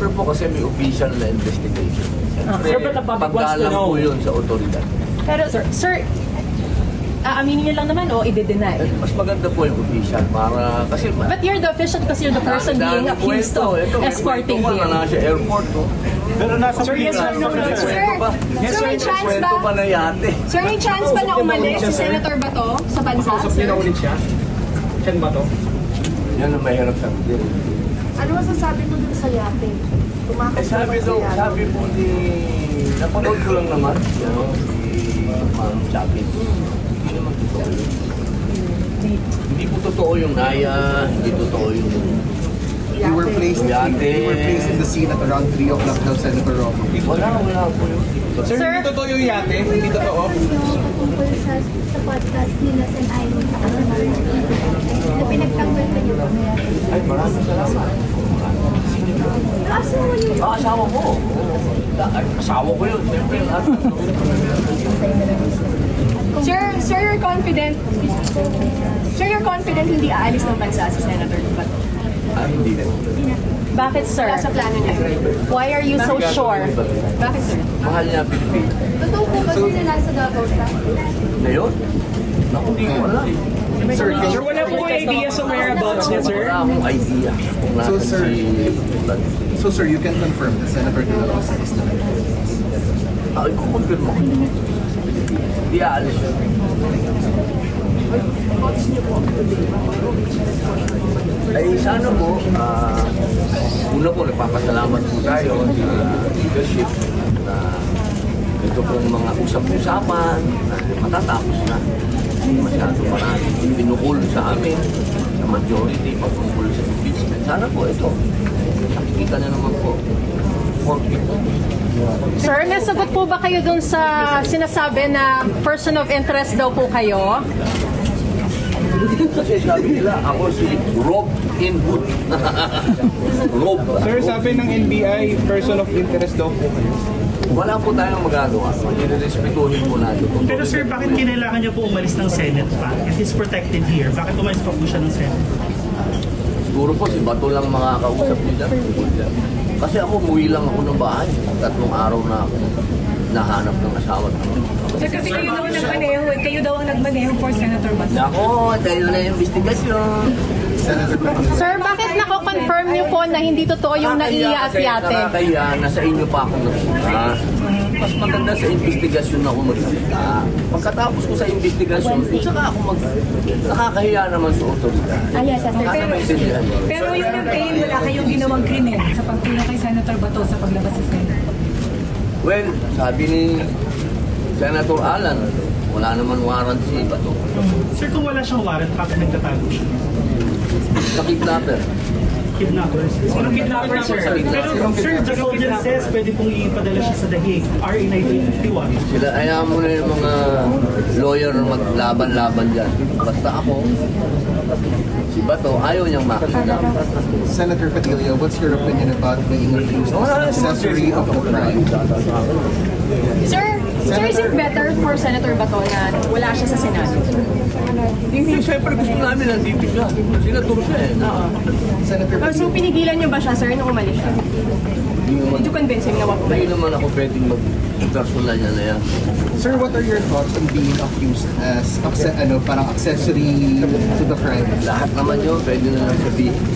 Senator po kasi may official na investigation. Siyempre, Sir, but the public wants to paggalang know. po yun sa otoridad. Pero sir, aaminin niyo lang naman o i-deny? Mas maganda po yung official para, kasi But you're the official kasi you're the person being accused of escorting him. him. Nasa airport ko. Pero nasa Sir, yes or no? Kwento pa. Sir, may chance Kwento pa ba? na yate. Sir, may chance ba na umalis si Senator Bato sa bansa? Kausap niyo Sir? na ulit siya? Siyan ba to? Yan ang mahirap sabihin. Ano masasabi mo dun sa yate? Tumakas Sabi daw, sabi po ni, napanood ko lang naman, si Ma'am Chapin. Hindi naman totoo yun. Hindi po totoo yung Naya, hindi totoo yung You were placed in the scene at around 3 o'clock daw, Senator Roque. wala po yun. Sir, hindi totoo yung yate? Hindi totoo? Tungkol sa podcast nila sa Irene sa na pinagtanggol ka niyo po. Ay, maraming salamat. Asawa niyo. Asawa ko. Asawa ko yun. Siyempre, Sir, you're confident? Sir, you're confident hindi aalis ng bansa si Senator Bato? hindi na. Bakit sir? Wala sa plano niya. Why are you so sure? Bakit, sir? Mahal niya Pilipinas. Totoo po ba sir na nasa Davao siya? Ngayon? Naku, hindi ko alam. Sir, Sir, wala po kayo idea sa whereabouts niya, sir? Wala akong idea kung So, nasan sir, si so sir, you can confirm that Senator De La Rosa is still Ay, kukumpir mo. Hindi aalis yun. Ay, sana po, una po, nagpapasalamat po tayo sa leadership na ito pong mga usap-usapan na matatapos na. Hindi masyado marami pinukul sa amin, sa majority, pagtungkol sa impeachment. Sana po ito, nakikita na naman po, 4 people. Sir, nasagot po ba kayo dun sa sinasabi na person of interest daw po kayo? Kasi sabi nila, ako si Rob Inwood. Rob. Sir, sabi ng NBI, person of interest daw po kayo. Wala po tayong magagawa. Inirespetuhin po natin. Pero sir, bakit kinailangan niyo po umalis ng Senate pa? If it's protected here, bakit umalis pa po siya ng Senate? Siguro po si Bato lang makakausap niya dyan. Kasi ako, umuwi lang ako ng bahay. 3 araw na ako nahanap ng asawa. Sir, kasi kayo daw ang nagmaneho for Senator Bato. Nako, tayo na yung investigasyon. Senator Bato. Sir, bakit nako-confirm niyo po na hindi totoo yung naiya at yate? Nakakaya, nasa inyo pa ako nagpunta. Mas maganda sa investigasyon ako magsalita. Pagkatapos ko sa investigasyon, saka ako nakakahiya naman sa otoridad. Yes, sir. Sana maintindihan niyo. Pero yung campaign, wala kayong ginawang krimen sa pagtulong kay Senator Bato sa paglabas sa Senate. Well, sabi ni Senator Alan, wala naman warrant si Bato. Sir, kung wala siyang warrant, bakit nagtatago siya? Sa kidnapper. Kidnapper. Sino kidnapper, sir? Pero sir, the soldier says pwede pong ipadala siya sa Dahig. RA 1951. Sila, ayaw mo na yung mga lawyer maglaban-laban dyan. Basta ako, si Bato, ayaw niyang makita. Senator Padilla, what's your opinion about being accused as an accessory of the crime? Sir, is it better for Senator Bato na wala siya sa Senado? Hindi, siyempre gusto namin nandito siya. Sinatur siya eh. Senator So, pinigilan niyo ba siya, sir, nung umalis siya? Hindi naman, Did you convince him na wag hindi umalis? naman ako pwedeng mag-personal niya na yan. Sir, what are your thoughts on being accused as parang accessory to the crime? Lahat naman yun, pwede na lang sabihin.